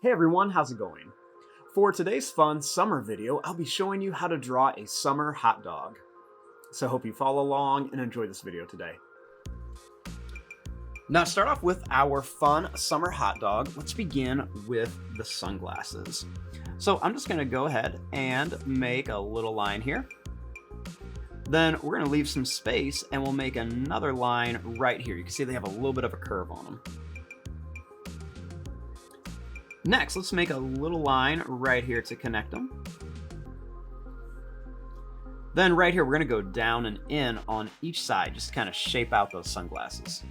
Hey everyone, how's it going? For today's fun summer video, I'll be showing you how to draw a summer hot dog. So hope you follow along and enjoy this video today. Now to start off with our fun summer hot dog, let's begin with the sunglasses. So I'm just gonna go ahead and make a little line here. Then we're gonna leave some space and we'll make another line right here. You can see they have a little bit of a curve on them. Next, let's make a little line right here to connect them. Then right here, we're gonna go down and in on each side, just to kind of shape out those sunglasses.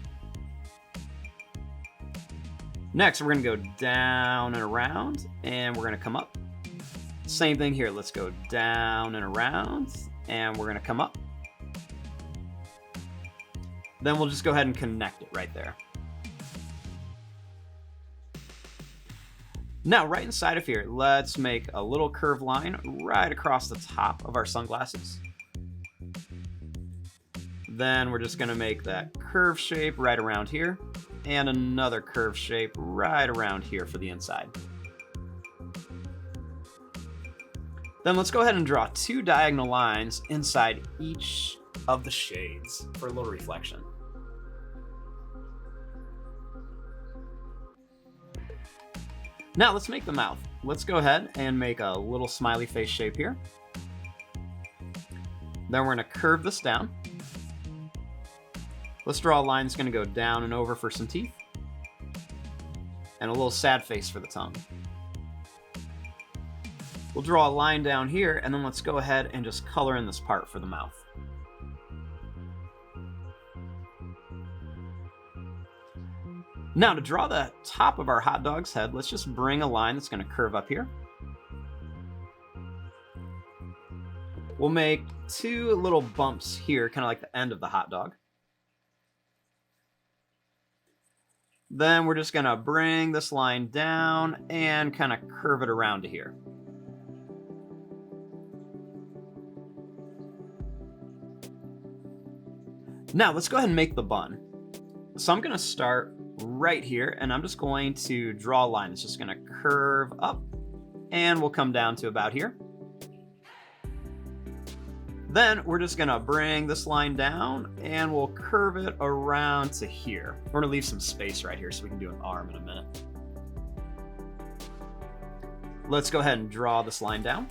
Next, we're gonna go down and around, and we're gonna come up. Same thing here, let's go down and around, and we're gonna come up. Then we'll just go ahead and connect it right there. Now, right inside of here, let's make a little curved line right across the top of our sunglasses. Then we're just gonna make that curve shape right around here, and another curve shape right around here for the inside. Then let's go ahead and draw two diagonal lines inside each of the shades for a little reflection. Now let's make the mouth. Let's go ahead and make a little smiley face shape here. Then we're gonna curve this down. Let's draw a line that's gonna go down and over for some teeth. And a little sad face for the tongue. We'll draw a line down here, and then let's go ahead and just color in this part for the mouth. Now to draw the top of our hot dog's head, let's just bring a line that's going to curve up here. We'll make two little bumps here, kind of like the end of the hot dog. Then we're just going to bring this line down and kind of curve it around to here. Now let's go ahead and make the bun. So I'm going to start right here, and I'm just going to draw a line that's just going to curve up, and we'll come down to about here. Then we're just going to bring this line down, and we'll curve it around to here. We're going to leave some space right here so we can do an arm in a minute. Let's go ahead and draw this line down.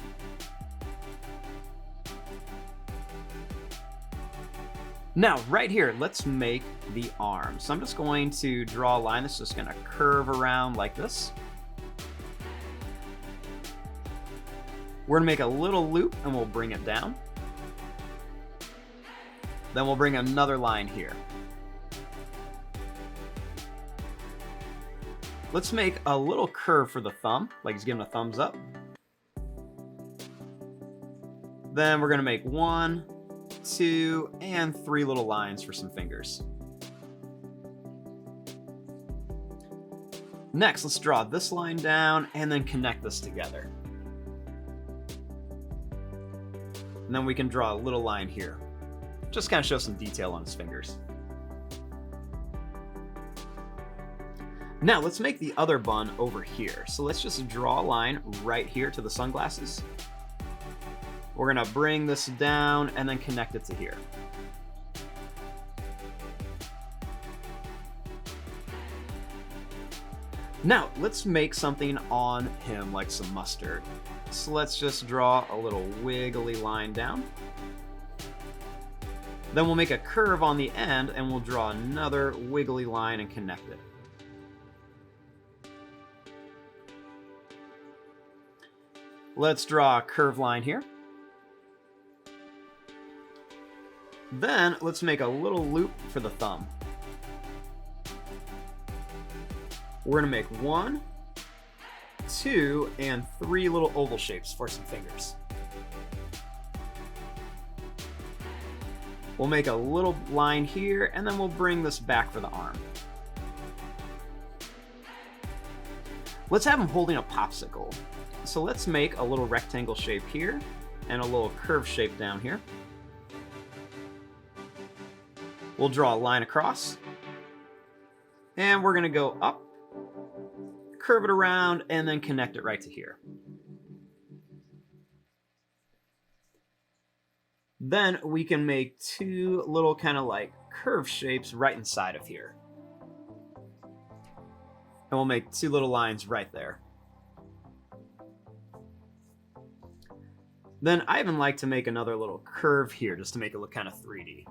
Now, right here, let's make the arm. So I'm just going to draw a line that's just going to curve around like this. We're going to make a little loop, and we'll bring it down. Then we'll bring another line here. Let's make a little curve for the thumb, like he's giving a thumbs up. Then we're going to make 1, 2, and 3 little lines for some fingers. Next, let's draw this line down and then connect this together. And then we can draw a little line here. Just kind of show some detail on his fingers. Now let's make the other bun over here. So let's just draw a line right here to the sunglasses. We're gonna bring this down and then connect it to here. Now, let's make something on him like some mustard. So let's just draw a little wiggly line down. Then we'll make a curve on the end, and we'll draw another wiggly line and connect it. Let's draw a curved line here. Then let's make a little loop for the thumb. We're gonna make 1, 2, and 3 little oval shapes for some fingers. We'll make a little line here, and then we'll bring this back for the arm. Let's have him holding a popsicle. So let's make a little rectangle shape here, and a little curve shape down here. We'll draw a line across, and we're gonna go up, curve it around, and then connect it right to here. Then we can make two little kind of like curve shapes right inside of here. And we'll make two little lines right there. Then I even like to make another little curve here just to make it look kind of 3D.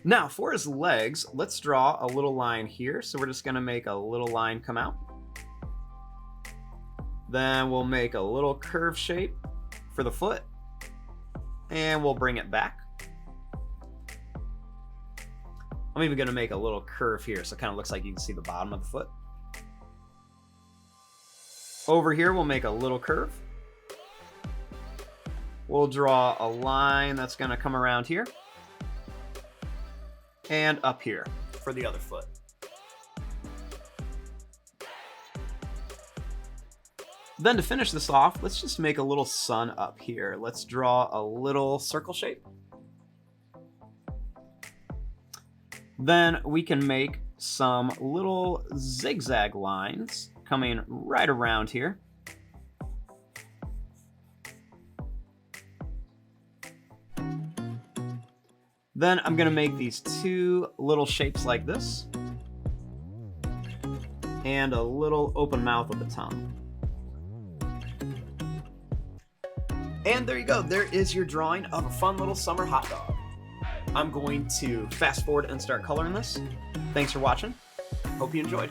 Now for his legs, let's draw a little line here. So we're just going to make a little line come out. Then we'll make a little curve shape for the foot, and we'll bring it back. I'm even going to make a little curve here so it kind of looks like you can see the bottom of the foot. Over here, we'll make a little curve. We'll draw a line that's going to come around here and up here for the other foot. Then to finish this off, let's just make a little sun up here. Let's draw a little circle shape. Then we can make some little zigzag lines coming right around here. Then I'm going to make these two little shapes like this, and a little open mouth with the tongue. And there you go. There is your drawing of a fun little summer hot dog. I'm going to fast forward and start coloring this. Thanks for watching. Hope you enjoyed.